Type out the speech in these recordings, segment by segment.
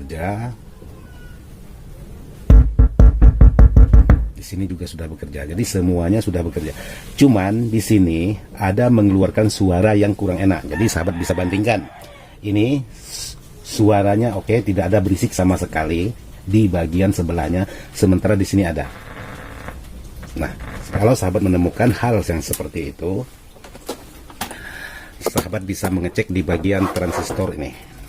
bekerja. Di sini juga sudah bekerja. Jadi semuanya sudah bekerja. Cuman di sini ada mengeluarkan suara yang kurang enak. Jadi sahabat bisa bandingkan. Ini suaranya oke, tidak ada berisik sama sekali di bagian sebelahnya, sementara di sini ada. Nah, kalau sahabat menemukan hal yang seperti itu, sahabat bisa mengecek di bagian transistor ini.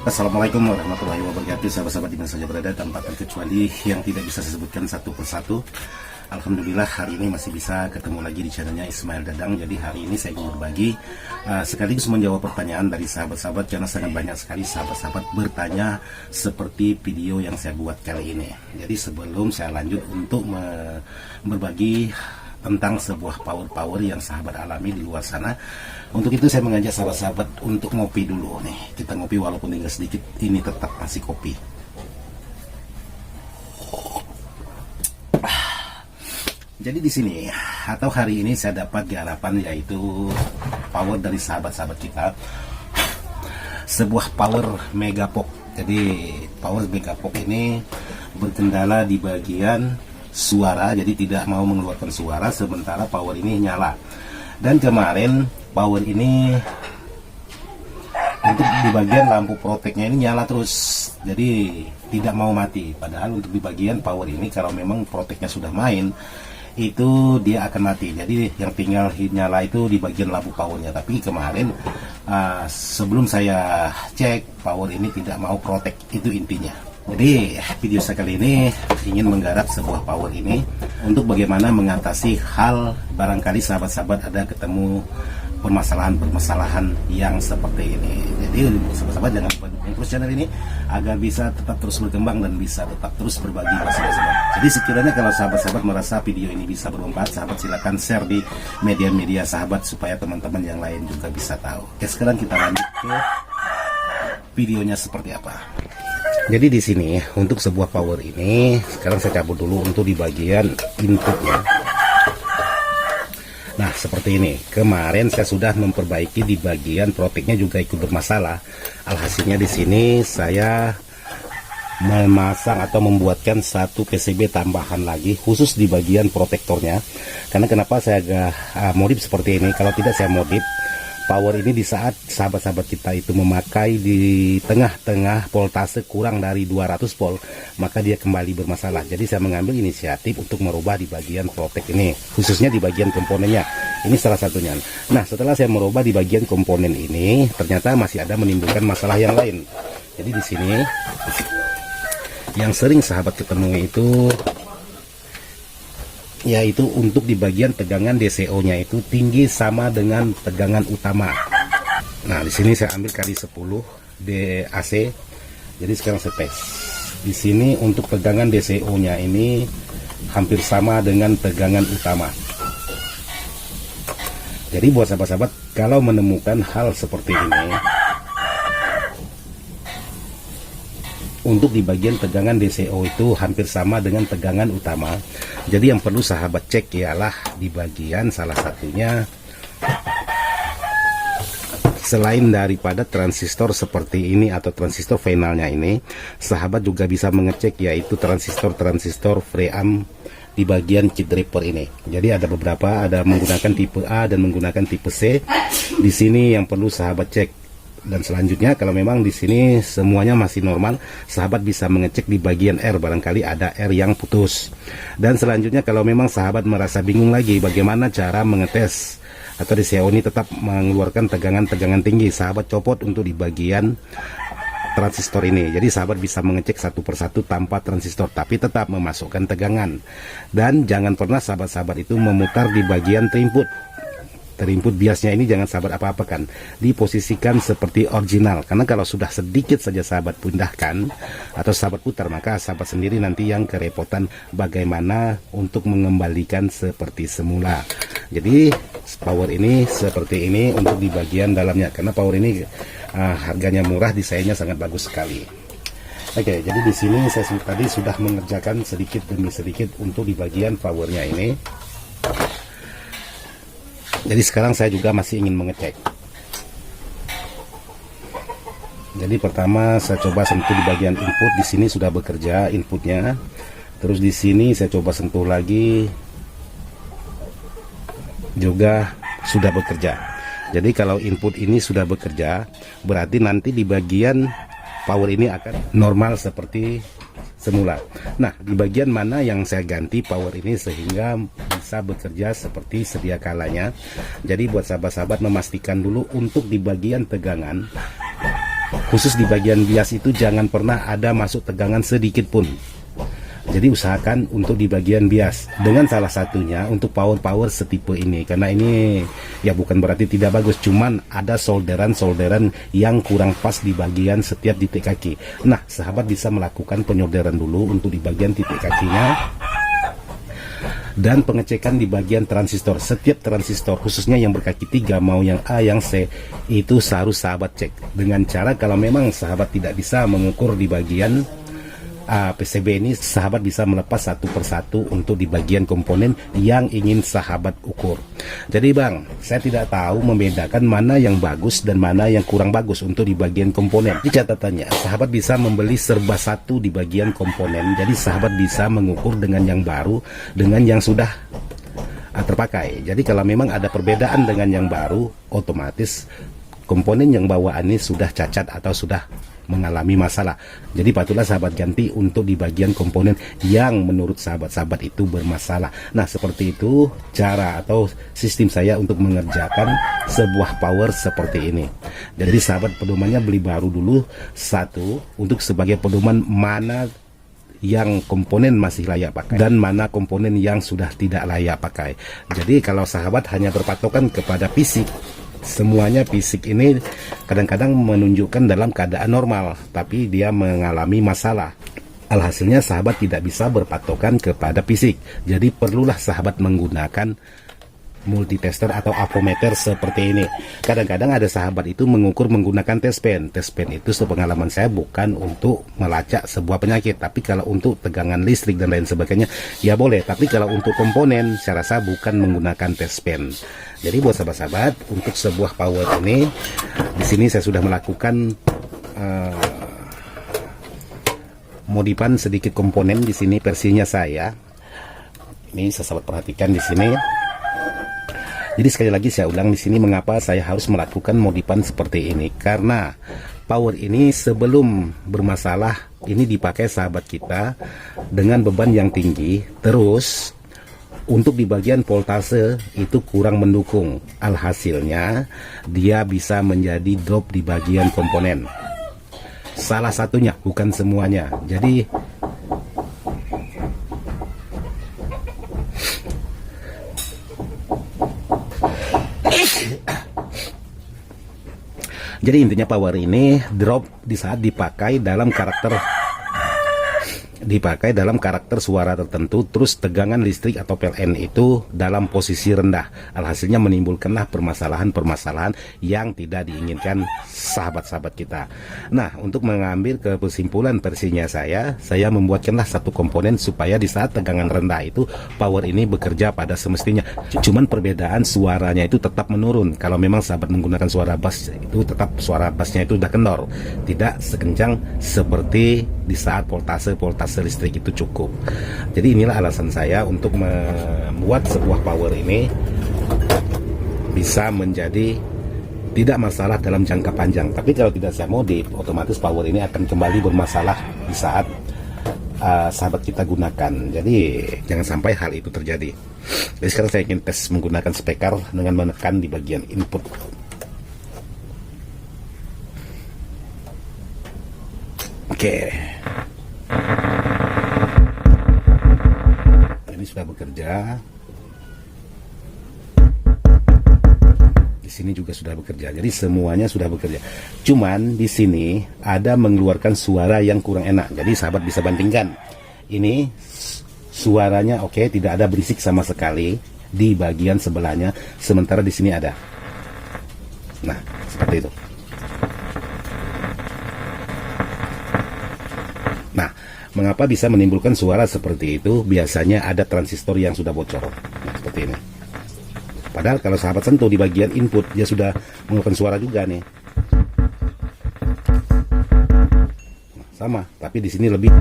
Assalamualaikum warahmatullahi wabarakatuh, sahabat-sahabat dimana saja berada, tanpa terkecuali yang tidak bisa saya sebutkan satu persatu. Alhamdulillah hari ini masih bisa ketemu lagi di channelnya Ismail Dadang. Jadi hari ini saya ingin berbagi sekaligus menjawab pertanyaan dari sahabat-sahabat, karena sangat banyak sekali sahabat-sahabat bertanya seperti video yang saya buat kali ini. Jadi sebelum saya lanjut untuk berbagi tentang sebuah power yang sahabat alami di luar sana, untuk itu saya mengajak sahabat-sahabat untuk ngopi dulu nih. Kita ngopi walaupun tinggal sedikit, ini tetap masih kopi. Jadi di sini atau hari ini saya dapat di harapan, yaitu power dari sahabat-sahabat kita, sebuah power Megapok. Jadi power Megapok ini berkendala di bagian suara, jadi tidak mau mengeluarkan suara, sementara power ini nyala. Dan kemarin power ini untuk di bagian lampu proteknya ini nyala terus, jadi tidak mau mati. Padahal untuk di bagian power ini kalau memang proteknya sudah main, itu dia akan mati. Jadi yang tinggal nyala itu di bagian lampu powernya. Tapi kemarin sebelum saya cek, power ini tidak mau protek, itu intinya. Jadi video saya kali ini ingin menggarap sebuah power ini untuk bagaimana mengatasi hal barangkali sahabat-sahabat ada ketemu permasalahan-permasalahan yang seperti ini. Jadi sahabat-sahabat jangan lupa dukung terus channel ini agar bisa tetap terus berkembang dan bisa tetap terus berbagi kepada sahabat-sahabat. Jadi sekiranya kalau sahabat-sahabat merasa video ini bisa bermanfaat, sahabat silakan share di media-media sahabat supaya teman-teman yang lain juga bisa tahu. Oke, sekarang kita lanjut ke videonya seperti apa. Jadi di sini untuk sebuah power ini, sekarang saya cabut dulu untuk di bagian inputnya. Nah seperti ini. Kemarin saya sudah memperbaiki di bagian proteknya juga ikut bermasalah. Alhasilnya di sini saya memasang atau membuatkan satu PCB tambahan lagi khusus di bagian protektornya. Karena kenapa saya agak modif seperti ini? Kalau tidak saya modif power ini di saat sahabat-sahabat kita itu memakai di tengah-tengah voltase kurang dari 200 volt, maka dia kembali bermasalah. Jadi saya mengambil inisiatif untuk merubah di bagian protek ini, khususnya di bagian komponennya. Ini salah satunya. Nah setelah saya merubah di bagian komponen ini, ternyata masih ada menimbulkan masalah yang lain. Jadi di sini yang sering sahabat ketemu itu, yaitu untuk di bagian tegangan DCO-nya itu tinggi sama dengan tegangan utama. Nah, di sini saya ambil kali 10 DAC. Jadi sekarang saya tes. Di sini untuk tegangan DCO-nya ini hampir sama dengan tegangan utama. Jadi buat sahabat-sahabat kalau menemukan hal seperti ini, untuk di bagian tegangan DCO itu hampir sama dengan tegangan utama. Jadi yang perlu sahabat cek ialah di bagian salah satunya, selain daripada transistor seperti ini atau transistor finalnya ini, sahabat juga bisa mengecek yaitu transistor freamp di bagian chip driver ini. Jadi ada beberapa, ada menggunakan tipe A dan menggunakan tipe C. Di sini yang perlu sahabat cek. Dan selanjutnya kalau memang di sini semuanya masih normal, sahabat bisa mengecek di bagian R, barangkali ada R yang putus. Dan selanjutnya kalau memang sahabat merasa bingung lagi bagaimana cara mengetes atau DCO ini tetap mengeluarkan tegangan-tegangan tinggi, sahabat copot untuk di bagian transistor ini. Jadi sahabat bisa mengecek satu persatu tanpa transistor, tapi tetap memasukkan tegangan. Dan jangan pernah sahabat-sahabat itu memutar di bagian input. input biasnya ini jangan sahabat apa-apakan, diposisikan seperti original, karena kalau sudah sedikit saja sahabat pindahkan atau sahabat putar, maka sahabat sendiri nanti yang kerepotan bagaimana untuk mengembalikan seperti semula. Jadi power ini seperti ini untuk di bagian dalamnya, karena power ini harganya murah, desainnya sangat bagus sekali. Oke, jadi di sini saya tadi sudah mengerjakan sedikit demi sedikit untuk di bagian powernya ini. Jadi sekarang saya juga masih ingin mengecek. Jadi pertama saya coba sentuh di bagian input, di sini sudah bekerja inputnya. Terus di sini saya coba sentuh lagi, juga sudah bekerja. Jadi kalau input ini sudah bekerja, berarti nanti di bagian power ini akan normal seperti semula. Nah, di bagian mana yang saya ganti power ini sehingga bisa bekerja seperti sedia kalanya. Jadi buat sahabat-sahabat memastikan dulu untuk di bagian tegangan, khusus di bagian bias itu jangan pernah ada masuk tegangan sedikit pun. Jadi usahakan untuk di bagian bias, dengan salah satunya untuk power setipe ini, karena ini ya bukan berarti tidak bagus, cuman ada solderan yang kurang pas di bagian setiap titik kaki. Nah, sahabat bisa melakukan penyolderan dulu untuk di bagian titik kakinya, dan pengecekan di bagian transistor. Setiap transistor khususnya yang berkaki 3, mau yang A yang C, itu harus sahabat cek dengan cara, kalau memang sahabat tidak bisa mengukur di bagian PCB ini, sahabat bisa melepas satu persatu untuk di bagian komponen yang ingin sahabat ukur. Jadi bang, saya tidak tahu membedakan mana yang bagus dan mana yang kurang bagus untuk di bagian komponen. Di catatannya, sahabat bisa membeli serba satu di bagian komponen. Jadi sahabat bisa mengukur dengan yang baru, dengan yang sudah terpakai. Jadi kalau memang ada perbedaan dengan yang baru, otomatis komponen yang bawaan ini sudah cacat atau sudah mengalami masalah. Jadi patutlah sahabat ganti untuk di bagian komponen yang menurut sahabat-sahabat itu bermasalah. Nah, seperti itu cara atau sistem saya untuk mengerjakan sebuah power seperti ini. Jadi sahabat pedomannya beli baru dulu satu, untuk sebagai pedoman mana yang komponen masih layak pakai dan mana komponen yang sudah tidak layak pakai. Jadi kalau sahabat hanya berpatokan kepada fisik, semuanya fisik ini kadang-kadang menunjukkan dalam keadaan normal, tapi dia mengalami masalah. Alhasilnya sahabat tidak bisa berpatokan kepada fisik. Jadi perlulah sahabat menggunakan multitester atau avometer seperti ini. Kadang-kadang ada sahabat itu mengukur menggunakan test pen. Test pen itu sepengalaman saya bukan untuk melacak sebuah penyakit, tapi kalau untuk tegangan listrik dan lain sebagainya ya boleh. Tapi kalau untuk komponen saya rasa bukan menggunakan test pen. Jadi buat sahabat-sahabat, untuk sebuah power ini di sini saya sudah melakukan modifan sedikit komponen di sini versinya saya. Ini sahabat perhatikan di sini. Jadi sekali lagi saya ulang di sini mengapa saya harus melakukan modifan seperti ini, karena power ini sebelum bermasalah ini dipakai sahabat kita dengan beban yang tinggi, terus untuk di bagian voltase itu kurang mendukung. Alhasilnya dia bisa menjadi drop di bagian komponen. Salah satunya, bukan semuanya. Jadi intinya power ini drop di saat dipakai dalam karakter suara tertentu, terus tegangan listrik atau PLN itu dalam posisi rendah. Alhasilnya menimbulkanlah permasalahan-permasalahan yang tidak diinginkan sahabat-sahabat kita. Nah, untuk mengambil kesimpulan versinya saya membuatkanlah satu komponen supaya di saat tegangan rendah itu power ini bekerja pada semestinya. Cuman perbedaan suaranya itu tetap menurun. Kalau memang sahabat menggunakan suara bass, itu tetap suara bassnya itu udah kendor, tidak sekencang seperti di saat voltase listrik itu cukup. Jadi inilah alasan saya untuk membuat sebuah power ini bisa menjadi tidak masalah dalam jangka panjang. Tapi kalau tidak saya modif, otomatis power ini akan kembali bermasalah di saat sahabat kita gunakan. Jadi jangan sampai hal itu terjadi. Jadi sekarang saya ingin tes menggunakan speaker dengan menekan di bagian input. Oke. Ini sudah bekerja. sini juga sudah bekerja. Jadi semuanya sudah bekerja. Cuman di sini ada mengeluarkan suara yang kurang enak. Jadi sahabat bisa bandingkan. Ini suaranya oke, tidak ada berisik sama sekali di bagian sebelahnya. Sementara di sini ada. Nah, seperti itu. Nah, mengapa bisa menimbulkan suara seperti itu? Biasanya ada transistor yang sudah bocor. Nah, seperti ini. Padahal kalau sahabat sentuh di bagian input, dia sudah mengeluarkan suara juga nih. Nah, sama, tapi di sini lebih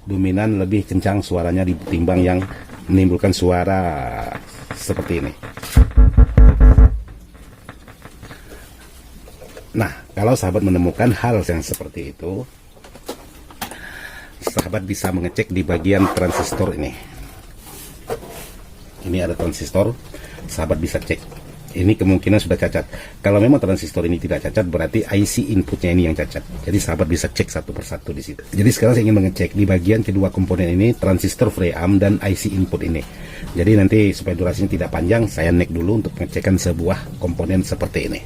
dominan, lebih kencang suaranya ditimbang yang menimbulkan suara seperti ini. Nah, kalau sahabat menemukan hal yang seperti itu, sahabat bisa mengecek di bagian transistor ini. Ini ada transistor, sahabat bisa cek. Ini kemungkinan sudah cacat. Kalau memang transistor ini tidak cacat, berarti IC inputnya ini yang cacat. Jadi sahabat bisa cek satu persatu di situ. Jadi sekarang saya ingin mengecek di bagian kedua komponen ini, transistor preamp dan IC input ini. Jadi nanti supaya durasinya tidak panjang, saya neck dulu untuk mengecekkan sebuah komponen seperti ini.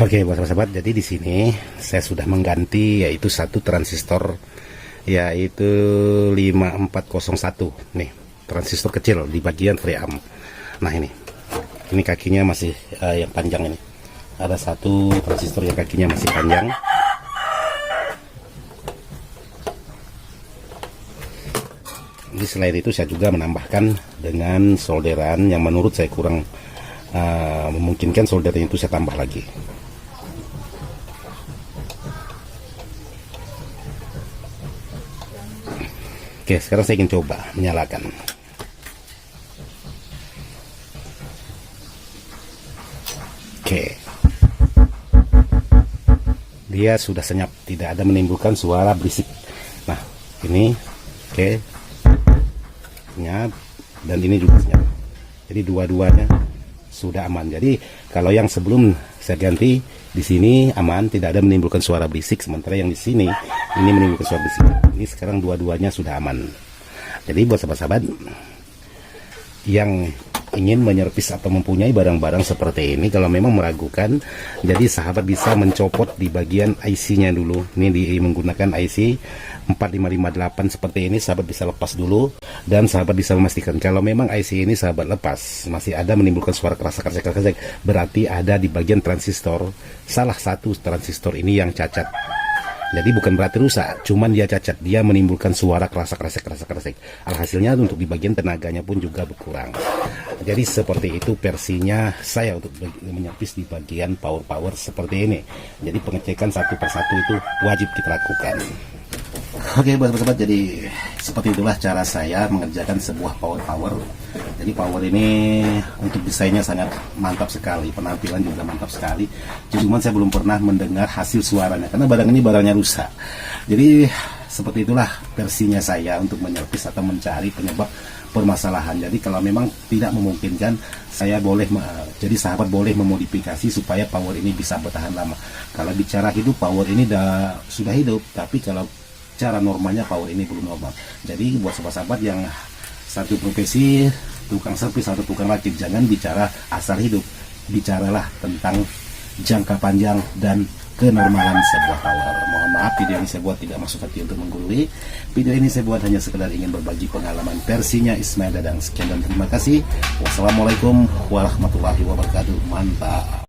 Oke, buat sahabat, jadi di sini saya sudah mengganti yaitu satu transistor, yaitu 5401 nih, transistor kecil di bagian preamp. Nah ini kakinya masih yang panjang ini. Ada satu transistor yang kakinya masih panjang. Jadi selain itu saya juga menambahkan dengan solderan yang menurut saya kurang memungkinkan, solderan itu saya tambah lagi. Oke, sekarang saya ingin coba menyalakan. Oke, dia sudah senyap, tidak ada menimbulkan suara berisik. Nah, ini oke, senyap, dan ini juga senyap. Jadi dua-duanya sudah aman. Jadi kalau yang sebelum saya ganti di sini aman, tidak ada menimbulkan suara berisik. Sementara yang di sini ini menimbulkan suara berisik. Ini sekarang dua-duanya sudah aman. Jadi buat sahabat-sahabat yang ingin menyervis atau mempunyai barang-barang seperti ini, kalau memang meragukan, jadi sahabat bisa mencopot di bagian IC-nya dulu. Ini menggunakan IC 4558 seperti ini, sahabat bisa lepas dulu, dan sahabat bisa memastikan kalau memang IC ini sahabat lepas masih ada menimbulkan suara keras-keras, berarti ada di bagian transistor, salah satu transistor ini yang cacat. Jadi bukan berarti rusak, cuman dia cacat, dia menimbulkan suara keras-keras. Alhasilnya untuk di bagian tenaganya pun juga berkurang. Jadi seperti itu versinya saya untuk menyervis di bagian power seperti ini. Jadi pengecekan satu persatu itu wajib kita lakukan. Oke, buat sahabat, jadi seperti itulah cara saya mengerjakan sebuah power. Jadi power ini untuk desainnya sangat mantap sekali, penampilan juga mantap sekali. Cuman saya belum pernah mendengar hasil suaranya karena barang ini barangnya rusak. Jadi seperti itulah versinya saya untuk menyervis atau mencari penyebab permasalahan. Jadi kalau memang tidak memungkinkan, saya boleh jadi sahabat boleh memodifikasi supaya power ini bisa bertahan lama. Kalau bicara hidup, power ini sudah hidup, tapi kalau cara normalnya power ini belum normal. Jadi buat sahabat-sahabat yang satu profesi tukang servis atau tukang rakit, jangan bicara asal hidup, bicaralah tentang jangka panjang dan kenormalan sebuah power. Mohon maaf, video ini saya buat tidak masuk hati untuk menggurui. Video ini saya buat hanya sekedar ingin berbagi pengalaman. Versinya Ismail Dadang. Sekian dan terima kasih. Wassalamualaikum warahmatullahi wabarakatuh. Mantap.